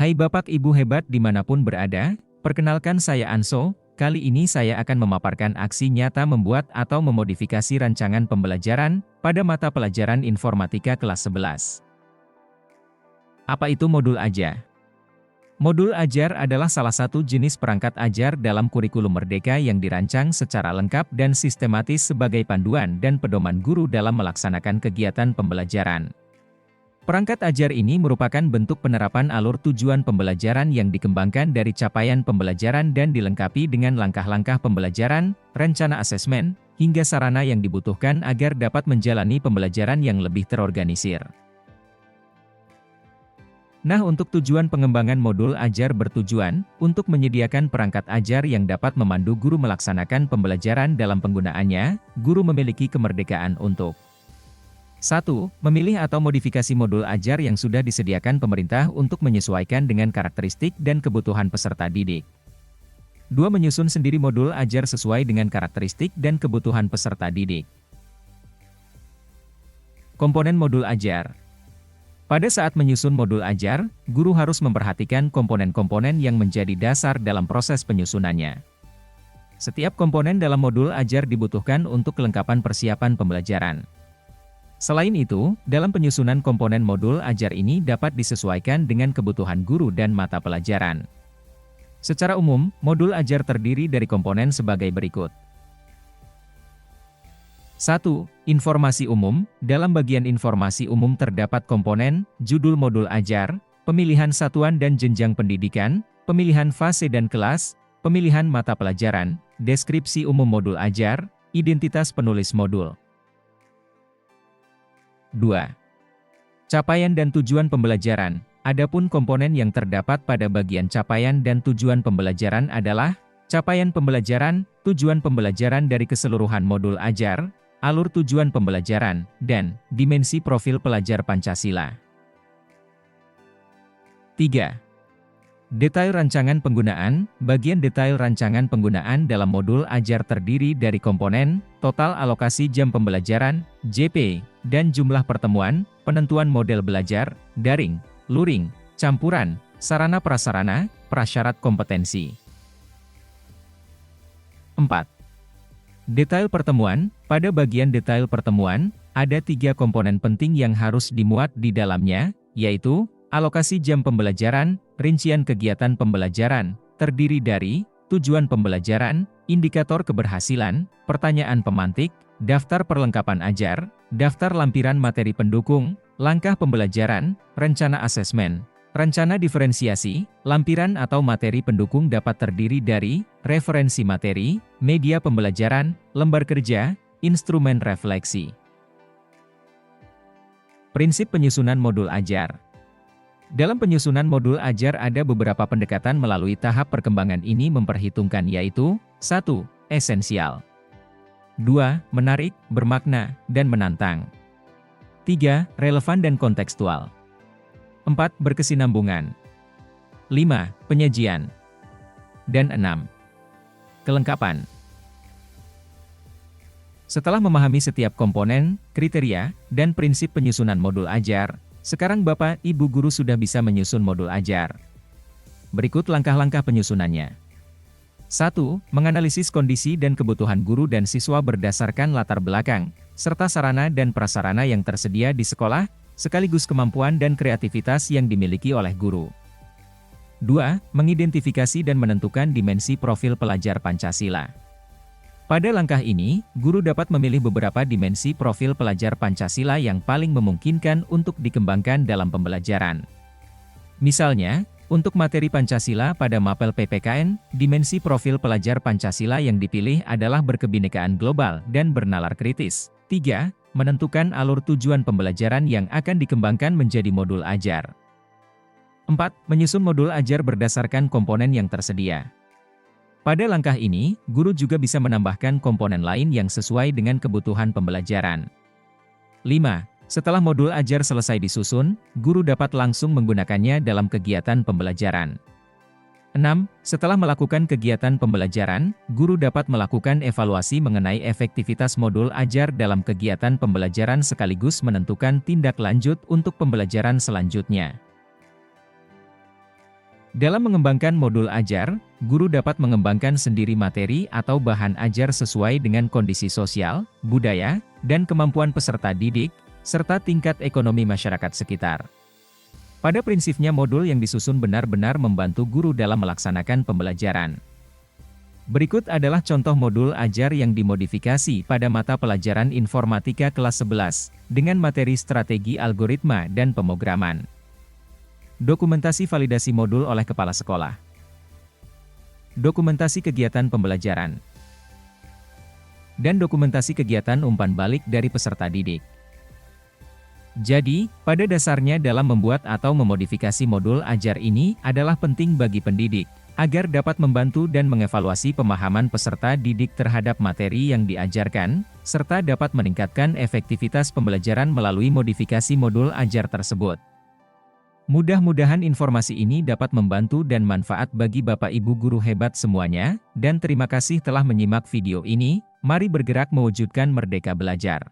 Hai Bapak Ibu hebat dimanapun berada, perkenalkan saya Anso, kali ini saya akan memaparkan aksi nyata membuat atau memodifikasi rancangan pembelajaran pada mata pelajaran Informatika kelas 11. Apa itu modul ajar? Modul ajar adalah salah satu jenis perangkat ajar dalam kurikulum Merdeka yang dirancang secara lengkap dan sistematis sebagai panduan dan pedoman guru dalam melaksanakan kegiatan pembelajaran. Perangkat ajar ini merupakan bentuk penerapan alur tujuan pembelajaran yang dikembangkan dari capaian pembelajaran dan dilengkapi dengan langkah-langkah pembelajaran, rencana asesmen, hingga sarana yang dibutuhkan agar dapat menjalani pembelajaran yang lebih terorganisir. Nah, untuk tujuan pengembangan modul ajar bertujuan untuk menyediakan perangkat ajar yang dapat memandu guru melaksanakan pembelajaran dalam penggunaannya, guru memiliki kemerdekaan untuk 1. Memilih atau modifikasi modul ajar yang sudah disediakan pemerintah untuk menyesuaikan dengan karakteristik dan kebutuhan peserta didik. 2. Menyusun sendiri modul ajar sesuai dengan karakteristik dan kebutuhan peserta didik. Komponen modul ajar. Pada saat menyusun modul ajar, guru harus memperhatikan komponen-komponen yang menjadi dasar dalam proses penyusunannya. Setiap komponen dalam modul ajar dibutuhkan untuk kelengkapan persiapan pembelajaran. Selain itu, dalam penyusunan komponen modul ajar ini dapat disesuaikan dengan kebutuhan guru dan mata pelajaran. Secara umum, modul ajar terdiri dari komponen sebagai berikut. 1. Informasi umum. Dalam bagian informasi umum terdapat komponen, judul modul ajar, pemilihan satuan dan jenjang pendidikan, pemilihan fase dan kelas, pemilihan mata pelajaran, deskripsi umum modul ajar, identitas penulis modul. 2. Capaian dan tujuan pembelajaran. Adapun komponen yang terdapat pada bagian capaian dan tujuan pembelajaran adalah capaian pembelajaran, tujuan pembelajaran dari keseluruhan modul ajar, alur tujuan pembelajaran, dan dimensi profil pelajar Pancasila. 3. Detail rancangan penggunaan. Bagian detail rancangan penggunaan dalam modul ajar terdiri dari komponen, total alokasi jam pembelajaran, JP, dan jumlah pertemuan, penentuan model belajar, daring, luring, campuran, sarana-prasarana, prasyarat kompetensi. 4. Detail pertemuan. Pada bagian detail pertemuan, ada 3 komponen penting yang harus dimuat di dalamnya, yaitu alokasi jam pembelajaran, rincian kegiatan pembelajaran, terdiri dari tujuan pembelajaran, indikator keberhasilan, pertanyaan pemantik, daftar perlengkapan ajar, daftar lampiran materi pendukung, langkah pembelajaran, rencana asesmen, rencana diferensiasi. Lampiran atau materi pendukung dapat terdiri dari referensi materi, media pembelajaran, lembar kerja, instrumen refleksi. Prinsip penyusunan modul ajar. Dalam penyusunan modul ajar ada beberapa pendekatan melalui tahap perkembangan ini memperhitungkan yaitu 1. Esensial. 2. Menarik, bermakna, dan menantang. 3. Relevan dan kontekstual. 4. Berkesinambungan. 5. Penyajian. Dan 6. Kelengkapan. Setelah memahami setiap komponen, kriteria, dan prinsip penyusunan modul ajar, sekarang Bapak Ibu Guru sudah bisa menyusun modul ajar. Berikut langkah-langkah penyusunannya. 1. Menganalisis kondisi dan kebutuhan guru dan siswa berdasarkan latar belakang, serta sarana dan prasarana yang tersedia di sekolah, sekaligus kemampuan dan kreativitas yang dimiliki oleh guru. 2. Mengidentifikasi dan menentukan dimensi profil pelajar Pancasila. Pada langkah ini, guru dapat memilih beberapa dimensi profil pelajar Pancasila yang paling memungkinkan untuk dikembangkan dalam pembelajaran. Misalnya, untuk materi Pancasila pada mapel PPKN, dimensi profil pelajar Pancasila yang dipilih adalah berkebinekaan global dan bernalar kritis. 3. Menentukan alur tujuan pembelajaran yang akan dikembangkan menjadi modul ajar. 4. Menyusun modul ajar berdasarkan komponen yang tersedia. Pada langkah ini, guru juga bisa menambahkan komponen lain yang sesuai dengan kebutuhan pembelajaran. 5. Setelah modul ajar selesai disusun, guru dapat langsung menggunakannya dalam kegiatan pembelajaran. 6. Setelah melakukan kegiatan pembelajaran, guru dapat melakukan evaluasi mengenai efektivitas modul ajar dalam kegiatan pembelajaran sekaligus menentukan tindak lanjut untuk pembelajaran selanjutnya. Dalam mengembangkan modul ajar, guru dapat mengembangkan sendiri materi atau bahan ajar sesuai dengan kondisi sosial, budaya, dan kemampuan peserta didik, serta tingkat ekonomi masyarakat sekitar. Pada prinsipnya modul yang disusun benar-benar membantu guru dalam melaksanakan pembelajaran. Berikut adalah contoh modul ajar yang dimodifikasi pada mata pelajaran informatika kelas 11, dengan materi strategi algoritma dan pemrograman. Dokumentasi validasi modul oleh kepala sekolah. Dokumentasi kegiatan pembelajaran. Dan dokumentasi kegiatan umpan balik dari peserta didik. Jadi, pada dasarnya dalam membuat atau memodifikasi modul ajar ini adalah penting bagi pendidik, agar dapat membantu dan mengevaluasi pemahaman peserta didik terhadap materi yang diajarkan, serta dapat meningkatkan efektivitas pembelajaran melalui modifikasi modul ajar tersebut. Mudah-mudahan informasi ini dapat membantu dan manfaat bagi Bapak Ibu guru hebat semuanya, dan terima kasih telah menyimak video ini. Mari bergerak mewujudkan merdeka belajar.